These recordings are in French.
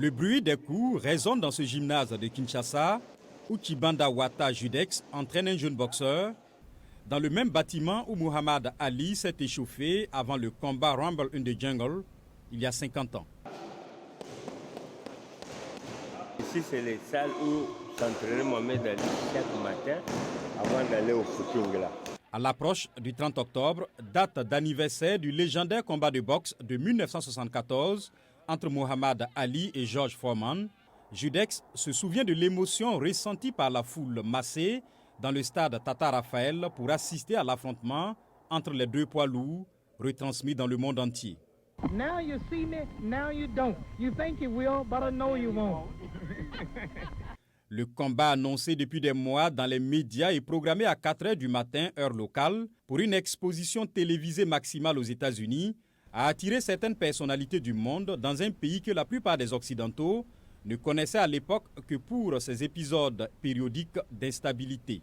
Le bruit des coups résonne dans ce gymnase de Kinshasa où Tshibanda Wata Judex entraîne un jeune boxeur dans le même bâtiment où Muhammad Ali s'est échauffé avant le combat Rumble in the Jungle il y a 50 ans. Ici, c'est les salles où s'entraînait Mohamed Ali chaque matin avant d'aller au footing là. À l'approche du 30 octobre, date d'anniversaire du légendaire combat de boxe de 1974 entre Muhammad Ali et George Foreman, Judex se souvient de l'émotion ressentie par la foule massée dans le stade Tata Raphaël pour assister à l'affrontement entre les deux poids lourds, retransmis dans le monde entier. Now you see me, now you don't. You think you will, but I know you won't. Le combat annoncé depuis des mois dans les médias est programmé à 4 h du matin, heure locale, pour une exposition télévisée maximale aux États-Unis, a attiré certaines personnalités du monde dans un pays que la plupart des Occidentaux ne connaissaient à l'époque que pour ces épisodes périodiques d'instabilité.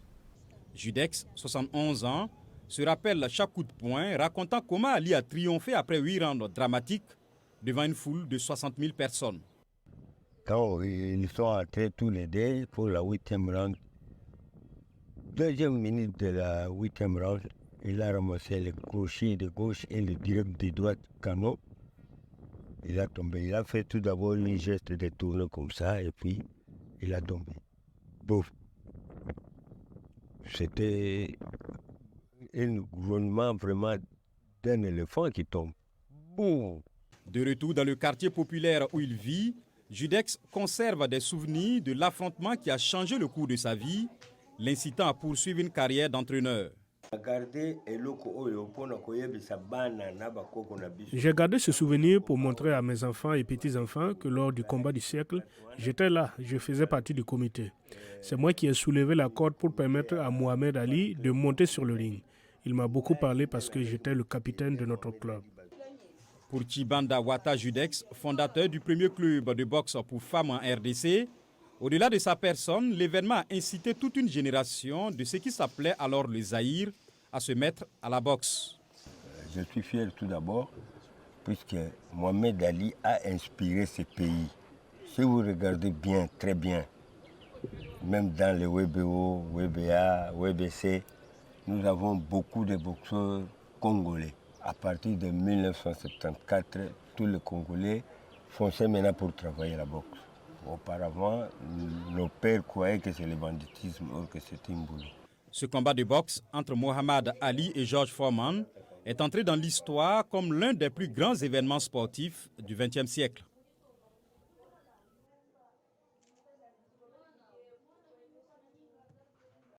Judex, 71 ans, se rappelle chaque coup de poing, racontant comment Ali a triomphé après 8 rounds dramatiques devant une foule de 60 000 personnes. Quand ils sont entrés tous les deux pour la 8e round, deuxième minute de la 8e round, il a ramassé le crochet de gauche et le direct de droite canot. Il a tombé. Il a fait tout d'abord un geste de tourner comme ça et puis il a tombé. Bouf. C'était un grognement vraiment d'un éléphant qui tombe. Boum. De retour dans le quartier populaire où il vit, Judex conserve des souvenirs de l'affrontement qui a changé le cours de sa vie, l'incitant à poursuivre une carrière d'entraîneur. J'ai gardé ce souvenir pour montrer à mes enfants et petits-enfants que lors du combat du siècle, j'étais là, je faisais partie du comité. C'est moi qui ai soulevé la corde pour permettre à Mohamed Ali de monter sur le ring. Il m'a beaucoup parlé parce que j'étais le capitaine de notre club. Pour Tshibanda Wata Judex, fondateur du premier club de boxe pour femmes en RDC, au-delà de sa personne, l'événement a incité toute une génération de ce qui s'appelait alors le Zaïre à se mettre à la boxe. Je suis fier tout d'abord puisque Mohamed Ali a inspiré ce pays. Si vous regardez bien, très bien, même dans les WBO, WBA, WBC, nous avons beaucoup de boxeurs congolais. À partir de 1974, tous les Congolais fonçaient maintenant pour travailler la boxe. Auparavant, nos pères croyaient que c'est le banditisme, or que c'est un boulot. Ce combat de boxe entre Muhammad Ali et George Foreman est entré dans l'histoire comme l'un des plus grands événements sportifs du XXe siècle.